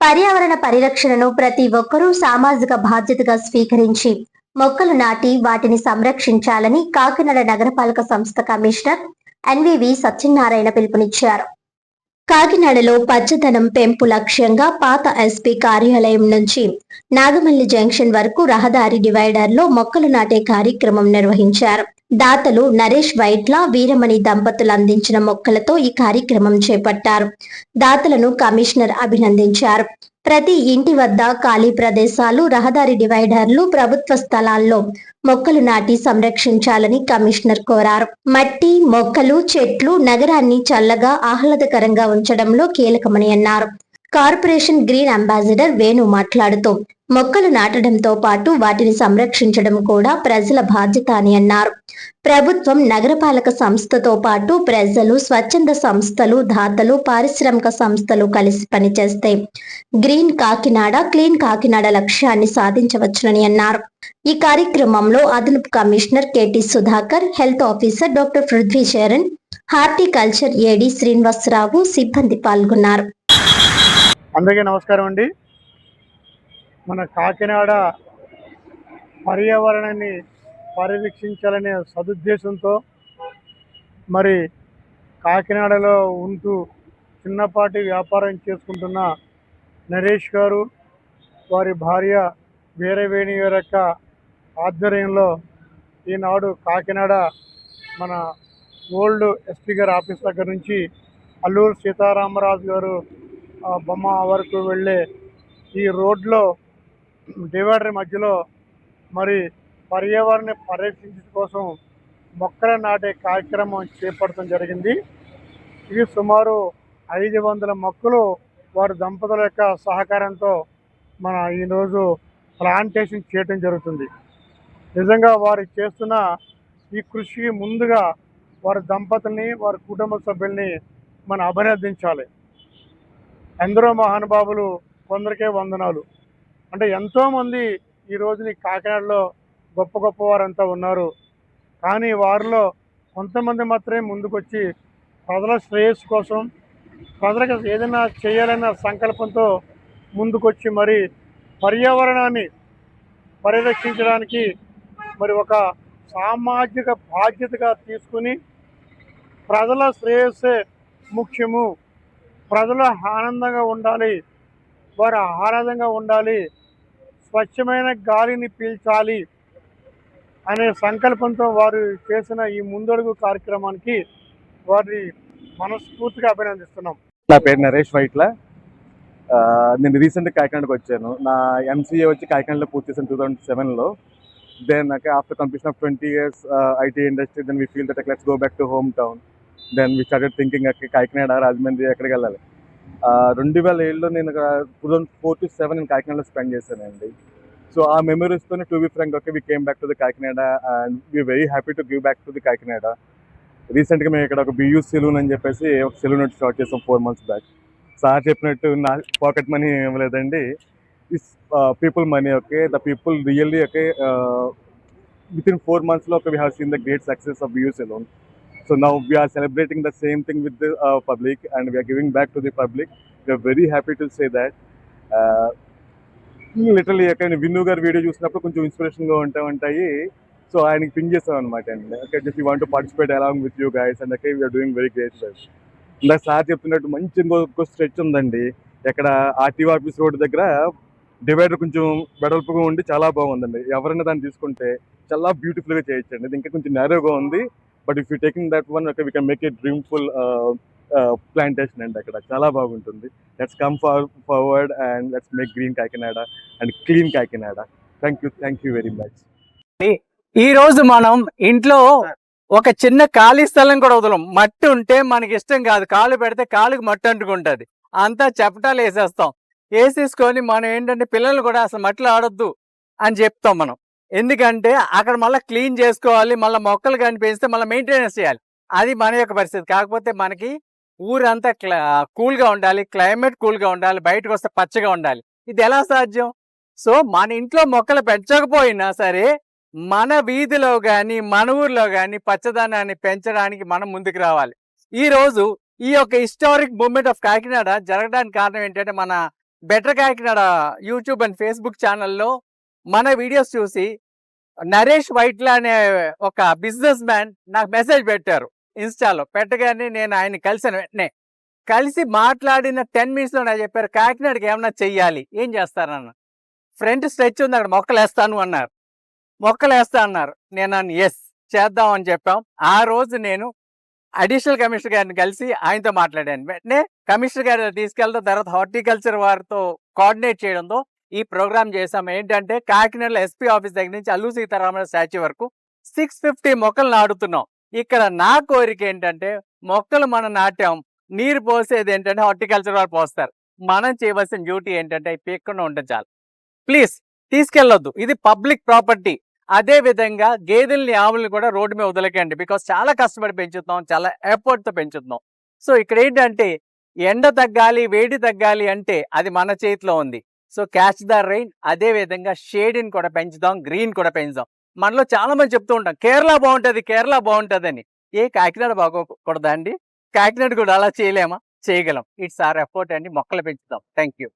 పర్యావరణ పరిరక్షణను ప్రతి ఒక్కరూ సామాజిక బాధ్యతగా స్వీకరించి మొక్కలు నాటి వాటిని సంరక్షించాలని కాకినాడ నగరపాలక సంస్థ కమిషనర్ ఎన్వివి సత్యనారాయణ పిలుపునిచ్చారు. కాకినాడలో పచ్చదనం పెంపు లక్ష్యంగా పాత ఎస్పీ కార్యాలయం నుంచి నాగమల్లి జంక్షన్ వరకు రహదారి డివైడర్లో మొక్కలు నాటే కార్యక్రమం నిర్వహించారు. దాతలు నరేష్ వైట్ల, వీరమణి దంపతులు అందించిన మొక్కలతో ఈ కార్యక్రమం చేపట్టారు. దాతలను కమిషనర్ అభినందించారు. ప్రతి ఇంటి వద్ద ఖాళీ ప్రదేశాలు, రహదారి డివైడర్లు, ప్రభుత్వ స్థలాల్లో మొక్కలు నాటి సంరక్షించాలని కమిషనర్ కోరారు. మట్టి, మొక్కలు, చెట్లు నగరాన్ని చల్లగా, ఆహ్లాదకరంగా ఉంచడంలో కీలకమని అన్నారు. కార్పొరేషన్ గ్రీన్ అంబాసిడర్ వేణు మాట్లాడుతూ మొక్కలు నాటడంతో పాటు వాటిని సంరక్షించడం కూడా ప్రజల బాధ్యత అని అన్నారు. ప్రభుత్వం, నగరపాలక సంస్థతో పాటు ప్రజలు, స్వచ్ఛంద సంస్థలు, దాతలు, పారిశ్రామిక సంస్థలు కలిసి పనిచేస్తే గ్రీన్ కాకినాడ, క్లీన్ కాకినాడ లక్ష్యాన్ని సాధించవచ్చునని అన్నారు. ఈ కార్యక్రమంలో అదనపు commissioner KT Sudhakar, health officer doctor Prithvi Charan, horticulture AD Srinivasarao సిబ్బంది పాల్గొన్నారు. అందరికీ నమస్కారం అండి. మన కాకినాడ పర్యావరణాన్ని పరిరక్షించాలనే సదుద్దేశంతో మరి కాకినాడలో ఉంటూ చిన్నపాటి వ్యాపారం చేసుకుంటున్న నరేష్ గారు, వారి భార్య వీరవేణి గారి యొక్క ఆధ్వర్యంలో ఈనాడు కాకినాడ మన ఓల్డ్ ఎస్పీ గారి ఆఫీస్ దగ్గర నుంచి అల్లూరు సీతారామరాజు గారు బొమ్మ వరకు వెళ్ళే ఈ రోడ్లో డివైడర్ మధ్యలో మరి పర్యావరణ పరిరక్షించడం కోసం మొక్కలు నాటే కార్యక్రమం చేపట్టడం జరిగింది. ఇది సుమారు 500 మొక్కలు వారి దంపతుల యొక్క సహకారంతో మన ఈరోజు ప్లాంటేషన్ చేయడం జరుగుతుంది. నిజంగా వారు చేస్తున్న ఈ కృషికి ముందుగా వారి దంపతుల్ని, వారి కుటుంబ సభ్యుల్ని మనం అభినందించాలి. ఎందరో మహానుభావులు, కొందరికే వందనాలు. అంటే ఎంతోమంది ఈ రోజుని కాకినాడలో గొప్ప గొప్ప వారంతా ఉన్నారు. కానీ వారిలో కొంతమంది మాత్రమే ముందుకొచ్చి ప్రజల శ్రేయస్సు కోసం, ప్రజలకు ఏదైనా చేయాలన్న సంకల్పంతో ముందుకొచ్చి మరి పర్యావరణాన్ని పరిరక్షించడానికి మరి ఒక సామాజిక బాధ్యతగా తీసుకుని ప్రజల శ్రేయస్సే ముఖ్యము, ప్రజలు ఆనందంగా ఉండాలి, వారు ఆహ్లాదంగా ఉండాలి, స్వచ్ఛమైన గాలిని పీల్చాలి అనే సంకల్పంతో వారు చేసిన ఈ ముందడుగు కార్యక్రమానికి వారిని మనస్ఫూర్తిగా అభినందిస్తున్నాం. నా పేరు నరేష్ వైట్ల. నేను రీసెంట్గా కాకినాడకు వచ్చాను. నా ఎంసీఏ వచ్చి కాకినాడలో పూర్తి చేశాను 2007లో. Then after completion of 20 years IT industry, then we feel that let's go back to home town. Then we started thinking Kakinada, Rajahmundry ఎక్కడికి వెళ్ళాలి. 2007లో నేను 2004 to 2007 నేను కాకినాడలో స్పెండ్ చేశానండి. సో ఆ మెమరీస్తోనే to be frank okay we came back to the Kakinada and we very happy to give back to the Kakinada. రీసెంట్గా మేము ఇక్కడ ఒక బియూ సెలూన్ అని చెప్పేసి ఒక సెలూన్ స్టార్ట్ చేసాం 4 months బ్యాక్. సార్ చెప్పినట్టు నా పాకెట్ మనీ ఇవ్వలేదండి, is people money. Okay, the people really okay within 4 monthsలో okay we have seen the great success of BeU salon. So now we are celebrating the same thing with the public and we are giving back to the public. We are very happy to say that. Literally విన్ను గారు video చూసినప్పుడు కొంచెం ఇన్స్పిరేషన్గా ఉంటాయి. So ఆయనకి ping చేస్తాం అనమాట అండి. Okay, just you want to participate along with you guys and okay we are doing very great well. ఇందాక సార్ చెప్తున్నట్టు మంచి ఇంకో స్ట్రెచ్ ఉందండి. ఎక్కడ ఆర్టీఓ ఆఫీస్ రోడ్ దగ్గర డివైడర్ కొంచెం వెడల్పుగా ఉండి చాలా బాగుందండి. ఎవరైనా దాన్ని తీసుకుంటే చాలా బ్యూటిఫుల్గా చేయొచ్చండి. ఇది ఇంకా కొంచెం నేరోగా ఉంది, but if you taking that one okay we can make a dreamful plantation అండి. అక్కడ చాలా బాగుంటుంది. Let's come forward and let's make green Kakinada and clean Kakinada. Thank you very much. ఈ రోజు మనం ఇంట్లో ఒక చిన్న ఖాళీ స్థలం కూడా వదలం. మట్టి ఉంటే మనకి ఇష్టం కాదు, కాలు పెడితే కాలుకి మట్టి అంటుకుంటుంది. అంతా చపటాలు వేసేస్తాం. వేసేసుకొని మనం ఏంటంటే పిల్లలు కూడా అసలు మట్టిలో ఆడొద్దు అని చెప్తాం మనం. ఎందుకంటే అక్కడ మళ్ళీ క్లీన్ చేసుకోవాలి, మళ్ళీ మొక్కలు కనిపిస్తే మళ్ళీ మెయింటెనెన్స్ చేయాలి. అది మన యొక్క పరిస్థితి. కాకపోతే మనకి ఊరంతా కూల్గా ఉండాలి, క్లైమేట్ కూల్గా ఉండాలి, బయటకు వస్తే పచ్చగా ఉండాలి. ఇది ఎలా సాధ్యం? సో మన ఇంట్లో మొక్కలు పెంచకపోయినా సరే మన వీధిలో కానీ మన ఊర్లో కానీ పచ్చదనాన్ని పెంచడానికి మనం ముందుకు రావాలి. ఈ రోజు ఈ యొక్క హిస్టారిక్ మూమెంట్ ఆఫ్ కాకినాడ జరగడానికి కారణం ఏంటంటే మన better Kakinada YouTube and Facebook ఛానల్లో మన వీడియోస్ చూసి నరేష్ వైట్ల అనే ఒక బిజినెస్ మ్యాన్ నాకు మెసేజ్ పెట్టారు ఇన్స్టాలో. పెట్టగానే నేను ఆయన కలిసాను. వెంటనే కలిసి మాట్లాడిన 10 minutesలో నాకు చెప్పారు, కాకినాడకి ఏమన్నా చెయ్యాలి, ఏం చేస్తారన్న. ఫ్రంట్ స్ట్రెచ్ ఉంది అక్కడ, మొక్కలు వేస్తాను అన్నారు. మొక్కలు వేస్తా అన్నారు. నేను ఎస్ చేద్దాం అని చెప్పాం. ఆ రోజు నేను అడిషనల్ కమిషనర్ గారిని కలిసి ఆయనతో మాట్లాడాను. వెంటనే కమిషనర్ గారు తీసుకెళ్ళడం, తర్వాత హార్టికల్చర్ వారితో కోఆర్డినేట్ చేయడంతో ఈ ప్రోగ్రామ్ చేసాం. ఏంటంటే కాకినాడలో ఎస్పీ ఆఫీస్ దగ్గర నుంచి అల్లు సీతారామరాజు స్టాచ్యూ వరకు 650 మొక్కలు నాటుతున్నాం. ఇక్కడ నా కోరిక ఏంటంటే, మొక్కలు మనం నాటాం, నీరు పోసేది ఏంటంటే హార్టికల్చర్ వాళ్ళు పోస్తారు. మనం చేయవలసిన డ్యూటీ ఏంటంటే అవి పీక్కుండా ఉంటుంది చాలు. ప్లీజ్ తీసుకెళ్ళొద్దు, ఇది పబ్లిక్ ప్రాపర్టీ. అదే విధంగా గేదెల్ని ఆవుల్ని కూడా రోడ్డు మీద వదలకండి. బికాస్ చాలా కష్టపడి పెంచుతున్నాం, చాలా ఎఫర్ట్తో పెంచుతున్నాం. సో ఇక్కడ ఏంటంటే ఎండ తగ్గాలి, వేడి తగ్గాలి అంటే అది మన చేతిలో ఉంది. So catch the rain. అదే విధంగా షేడ్ని కూడా పెంచుదాం, గ్రీన్ కూడా పెంచుదాం. మనలో చాలా మంది చెప్తూ ఉంటాం కేరళ బాగుంటుంది, కేరళ బాగుంటుంది అని. కాకినాడ బాగోకూడదా అండి? కాకినాడ కూడా అలా చేయలేమా? చేయగలం. ఇట్స్ ఆర్ ఎఫర్ట్ అండి. మొక్కలు పెంచుదాం. Thank you.